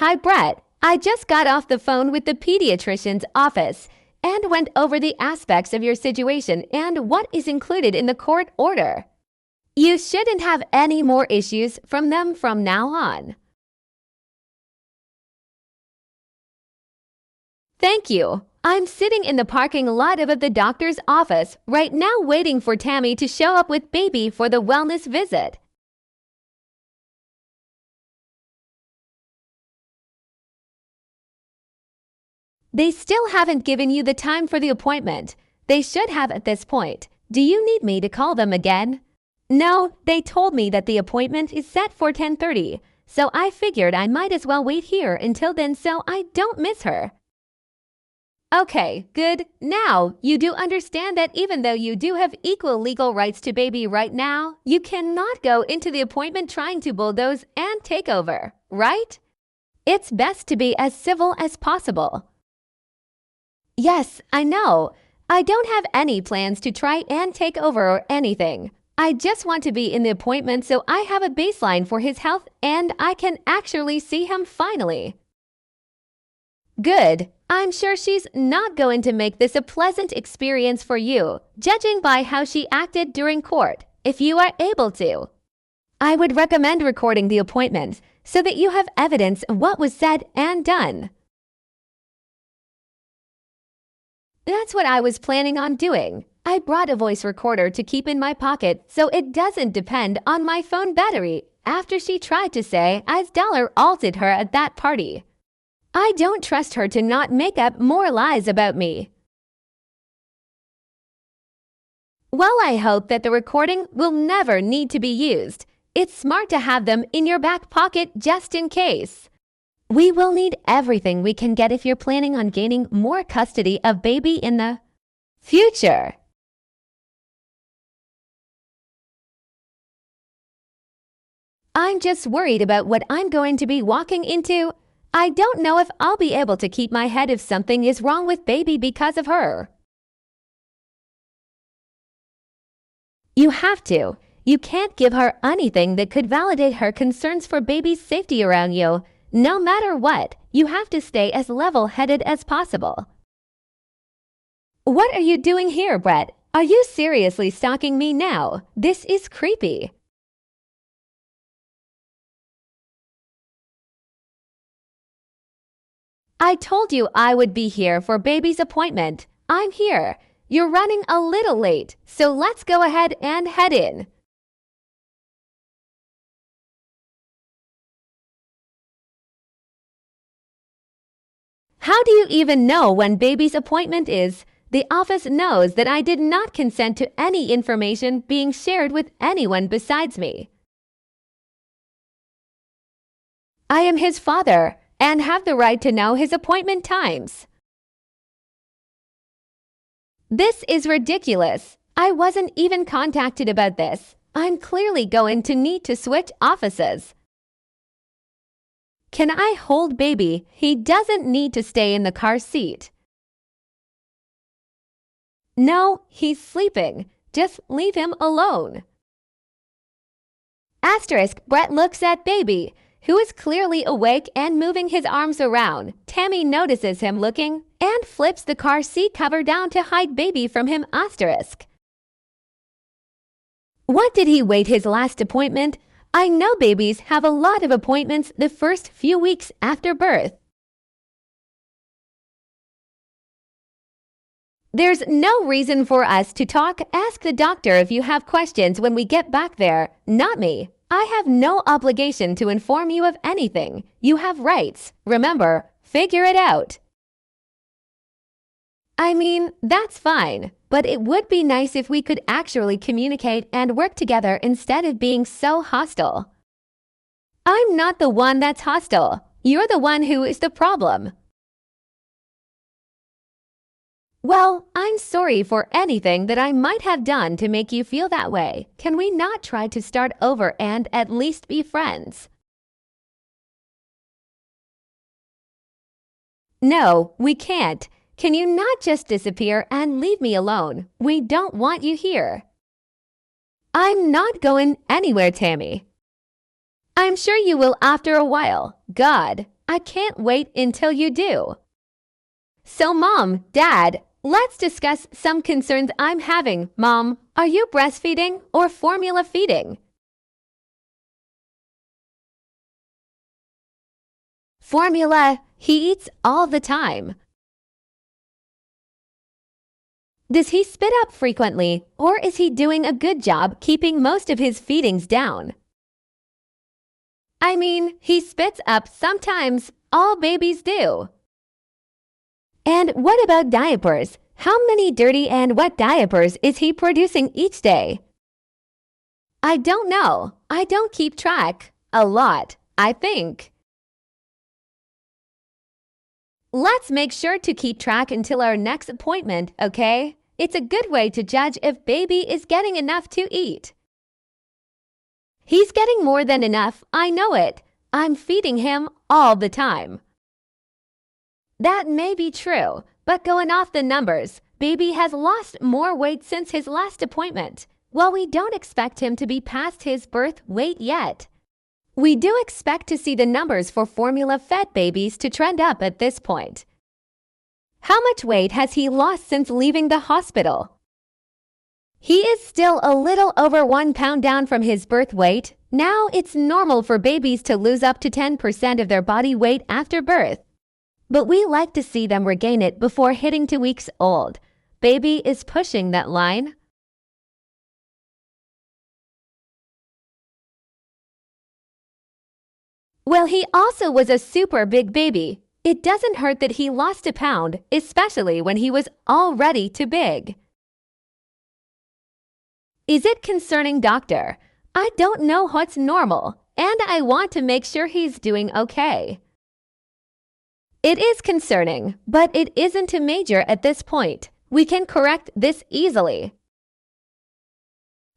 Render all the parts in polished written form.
Hi, Brett. I just got off the phone with the pediatrician's office and went over the aspects of your situation and what is included in the court order. You shouldn't have any more issues from them from now on. Thank you. I'm sitting in the parking lot of the doctor's office right now waiting for Tami to show up with baby for the wellness visit. They still haven't given you the time for the appointment. They should have at this point. Do you need me to call them again? No, they told me that the appointment is set for 10:30, so I figured I might as well wait here until then so I don't miss her. Okay, good. Now, you do understand that even though you do have equal legal rights to baby right now, you cannot go into the appointment trying to bulldoze and take over, right? It's best to be as civil as possible. Yes, I know. I don't have any plans to try and take over or anything. I just want to be in the appointment so I have a baseline for his health and I can actually see him finally. Good. I'm sure she's not going to make this a pleasant experience for you, judging by how she acted during court, if you are able to. I would recommend recording the appointment so that you have evidence of what was said and done. That's what I was planning on doing. I brought a voice recorder to keep in my pocket so it doesn't depend on my phone battery after she tried to say I's dollar alted her at that party. I don't trust her to not make up more lies about me. Well, I hope that the recording will never need to be used. It's smart to have them in your back pocket just in case. We will need everything we can get if you're planning on gaining more custody of baby in the future. I'm just worried about what I'm going to be walking into. I don't know if I'll be able to keep my head if something is wrong with baby because of her. You have to. You can't give her anything that could validate her concerns for baby's safety around you. No matter what, you have to stay as level-headed as possible. What are you doing here, Brett? Are you seriously stalking me now? This is creepy. I told you I would be here for baby's appointment. I'm here. You're running a little late, so let's go ahead and head in. How do you even know when baby's appointment is? The office knows that I did not consent to any information being shared with anyone besides me. I am his father and have the right to know his appointment times. This is ridiculous. I wasn't even contacted about this. I'm clearly going to need to switch offices. Can I hold baby? He doesn't need to stay in the car seat. No, he's sleeping. Just leave him alone. Asterisk, Brett looks at baby, who is clearly awake and moving his arms around. Tami notices him looking and flips the car seat cover down to hide baby from him. Asterisk. What did he wait his last appointment? I know babies have a lot of appointments the first few weeks after birth. There's no reason for us to talk. Ask the doctor if you have questions when we get back there, not me. I have no obligation to inform you of anything. You have rights. Remember, figure it out. I mean, that's fine, but it would be nice if we could actually communicate and work together instead of being so hostile. I'm not the one that's hostile. You're the one who is the problem. Well, I'm sorry for anything that I might have done to make you feel that way. Can we not try to start over and at least be friends? No, we can't. Can you not just disappear and leave me alone? We don't want you here. I'm not going anywhere, Tami. I'm sure you will after a while. God, I can't wait until you do. So Mom, Dad, let's discuss some concerns I'm having. Mom, are you breastfeeding or formula feeding? Formula, he eats all the time. Does he spit up frequently, or is he doing a good job keeping most of his feedings down? I mean, he spits up sometimes. All babies do. And what about diapers? How many dirty and wet diapers is he producing each day? I don't know. I don't keep track. A lot, I think. Let's make sure to keep track until our next appointment, okay? It's a good way to judge if baby is getting enough to eat. He's getting more than enough, I know it. I'm feeding him all the time. That may be true, but going off the numbers, baby has lost more weight since his last appointment. While we don't expect him to be past his birth weight yet, we do expect to see the numbers for formula-fed babies to trend up at this point. How much weight has he lost since leaving the hospital? He is still a little over 1 pound down from his birth weight. Now it's normal for babies to lose up to 10% of their body weight after birth. But we like to see them regain it before hitting 2 weeks old. Baby is pushing that line. Well, he also was a super big baby. It doesn't hurt that he lost a pound, especially when he was already too big. Is it concerning, doctor? I don't know what's normal, and I want to make sure he's doing okay. It is concerning, but it isn't a major at this point. We can correct this easily.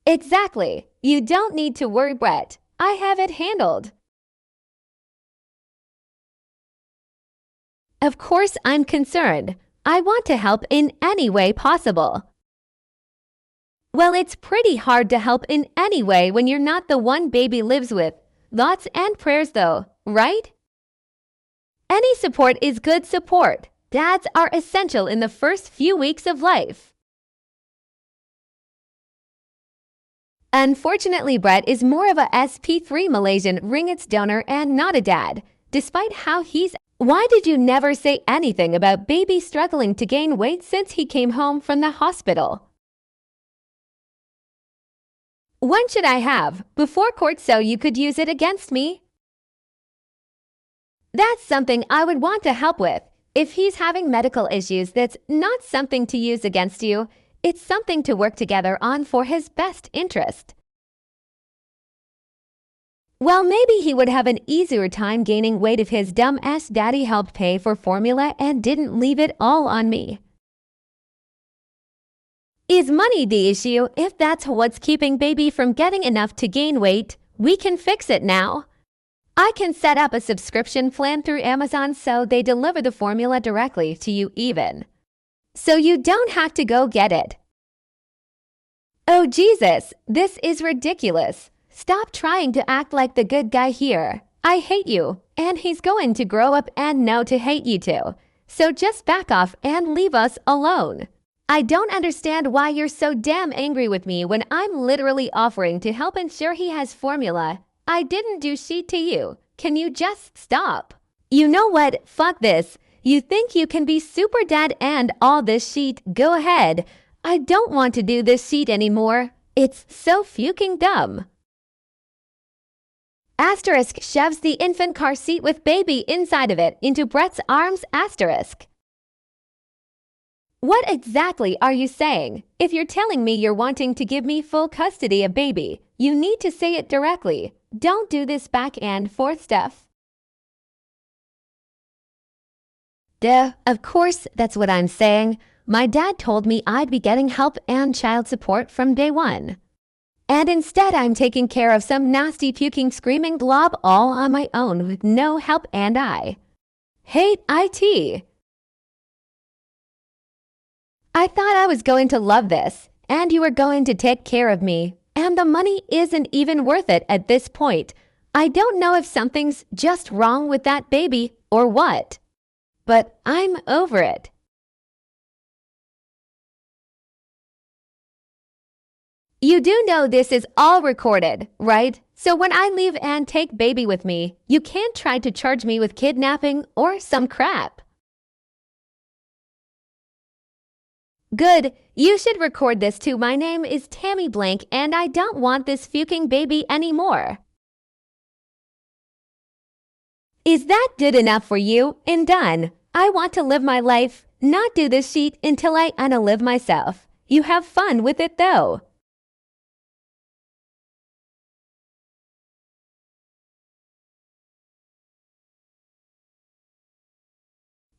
Exactly. You don't need to worry, Brett. I have it handled. Of course, I'm concerned. I want to help in any way possible. Well, it's pretty hard to help in any way when you're not the one baby lives with. Thoughts and prayers though, right? Any support is good support. Dads are essential in the first few weeks of life. Unfortunately, Brett is more of a SP3 Malaysian ringgit donor and not a dad, despite how he's. Why did you never say anything about baby struggling to gain weight since he came home from the hospital? When should I have? Before court so you could use it against me? That's something I would want to help with. If he's having medical issues, that's not something to use against you. It's something to work together on for his best interest. Well, maybe he would have an easier time gaining weight if his dumb-ass daddy helped pay for formula and didn't leave it all on me. Is money the issue? If that's what's keeping baby from getting enough to gain weight, we can fix it now. I can set up a subscription plan through Amazon so they deliver the formula directly to you even. So you don't have to go get it. Oh Jesus, this is ridiculous. Stop trying to act like the good guy here. I hate you, and he's going to grow up and know to hate you too. So just back off and leave us alone. I don't understand why you're so damn angry with me when I'm literally offering to help ensure he has formula. I didn't do shit to you. Can you just stop? You know what? Fuck this. You think you can be super dad and all this shit? Go ahead. I don't want to do this shit anymore. It's so fucking dumb. Asterisk shoves the infant car seat with baby inside of it into Brett's arms. Asterisk. What exactly are you saying? If you're telling me you're wanting to give me full custody of baby, you need to say it directly. Don't do this back and forth stuff. Duh, of course that's what I'm saying. My dad told me I'd be getting help and child support from day one. And instead I'm taking care of some nasty puking screaming glob all on my own with no help, and I hate IT. I thought I was going to love this, and you were going to take care of me, and the money isn't even worth it at this point. I don't know if something's just wrong with that baby or what, but I'm over it. You do know this is all recorded, right? So when I leave and take baby with me, you can't try to charge me with kidnapping or some crap. Good. You should record this too. My name is Tami Blank and I don't want this fucking baby anymore. Is that good enough for you? And done. I want to live my life, not do this shit until I unalive myself. You have fun with it though.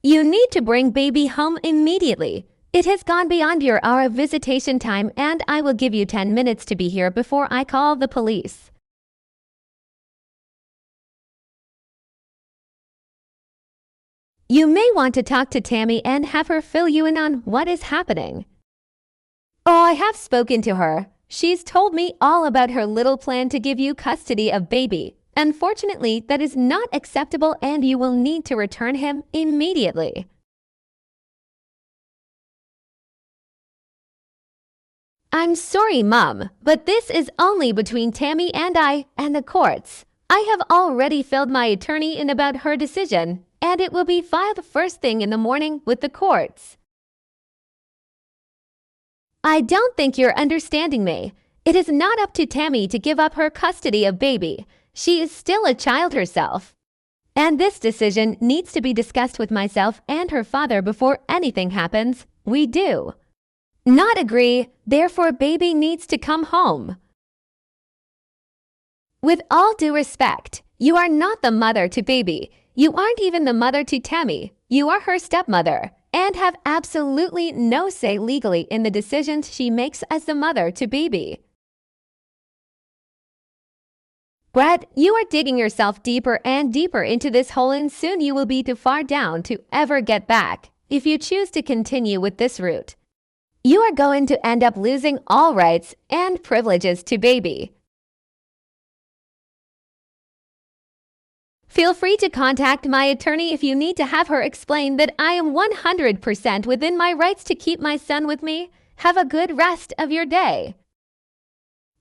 You need to bring baby home immediately. It has gone beyond your hour of visitation time and I will give you 10 minutes to be here before I call the police. You may want to talk to Tami and have her fill you in on what is happening. Oh, I have spoken to her. She's told me all about her little plan to give you custody of baby. Unfortunately, that is not acceptable and you will need to return him immediately. I'm sorry, Mom, but this is only between Tami and I and the courts. I have already filled my attorney in about her decision, and it will be filed first thing in the morning with the courts. I don't think you're understanding me. It is not up to Tami to give up her custody of baby. She is still a child herself. And this decision needs to be discussed with myself and her father before anything happens. We do not agree, therefore baby needs to come home. With all due respect, you are not the mother to baby. You aren't even the mother to Tami. You are her stepmother and have absolutely no say legally in the decisions she makes as the mother to baby. Brett, you are digging yourself deeper and deeper into this hole and soon you will be too far down to ever get back if you choose to continue with this route. You are going to end up losing all rights and privileges to baby. Feel free to contact my attorney if you need to have her explain that I am 100% within my rights to keep my son with me. Have a good rest of your day.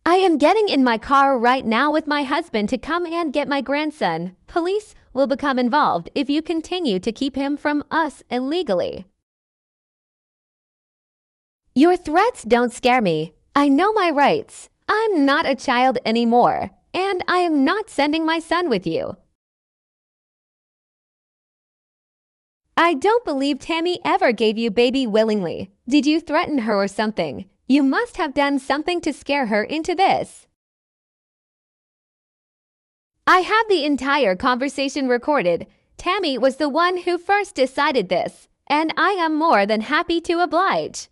I am getting in my car right now with my husband to come and get my grandson. Police will become involved if you continue to keep him from us illegally. Your threats don't scare me. I know my rights. I'm not a child anymore, and I am not sending my son with you. I don't believe Tami ever gave you baby willingly. Did you threaten her or something? You must have done something to scare her into this. I have the entire conversation recorded. Tami was the one who first decided this, and I am more than happy to oblige.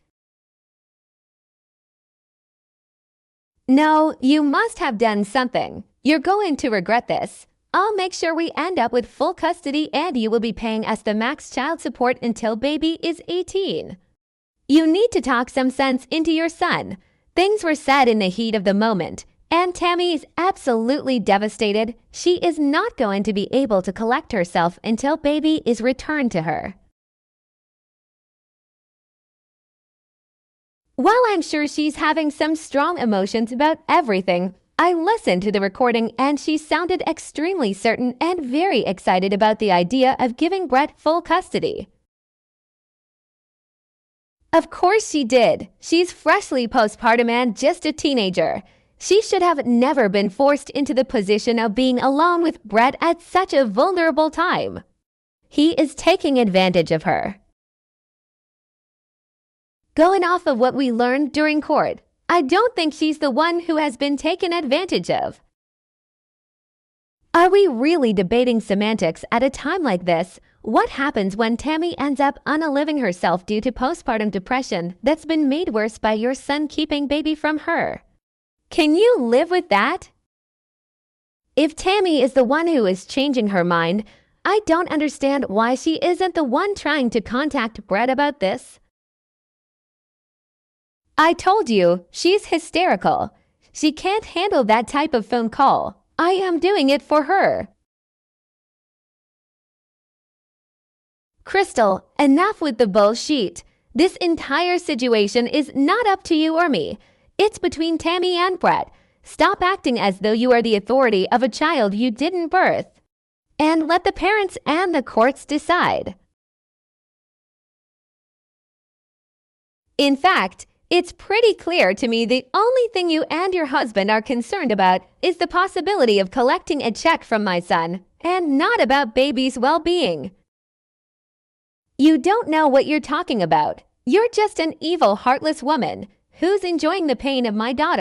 No, you must have done something. You're going to regret this. I'll make sure we end up with full custody and you will be paying us the max child support until baby is 18. You need to talk some sense into your son. Things were said in the heat of the moment, and Tami is absolutely devastated. She is not going to be able to collect herself until baby is returned to her. While I'm sure she's having some strong emotions about everything, I listened to the recording and she sounded extremely certain and very excited about the idea of giving Brett full custody. Of course she did. She's freshly postpartum and just a teenager. She should have never been forced into the position of being alone with Brett at such a vulnerable time. He is taking advantage of her. Going off of what we learned during court, I don't think she's the one who has been taken advantage of. Are we really debating semantics at a time like this? What happens when Tami ends up unaliving herself due to postpartum depression that's been made worse by your son keeping baby from her? Can you live with that? If Tami is the one who is changing her mind, I don't understand why she isn't the one trying to contact Brett about this. I told you, she's hysterical. She can't handle that type of phone call. I am doing it for her. Crystal, enough with the bullshit. This entire situation is not up to you or me. It's between Tami and Brett. Stop acting as though you are the authority of a child you didn't birth. And let the parents and the courts decide. In fact, it's pretty clear to me the only thing you and your husband are concerned about is the possibility of collecting a check from my son, and not about baby's well-being. You don't know what you're talking about. You're just an evil, heartless woman who's enjoying the pain of my daughter.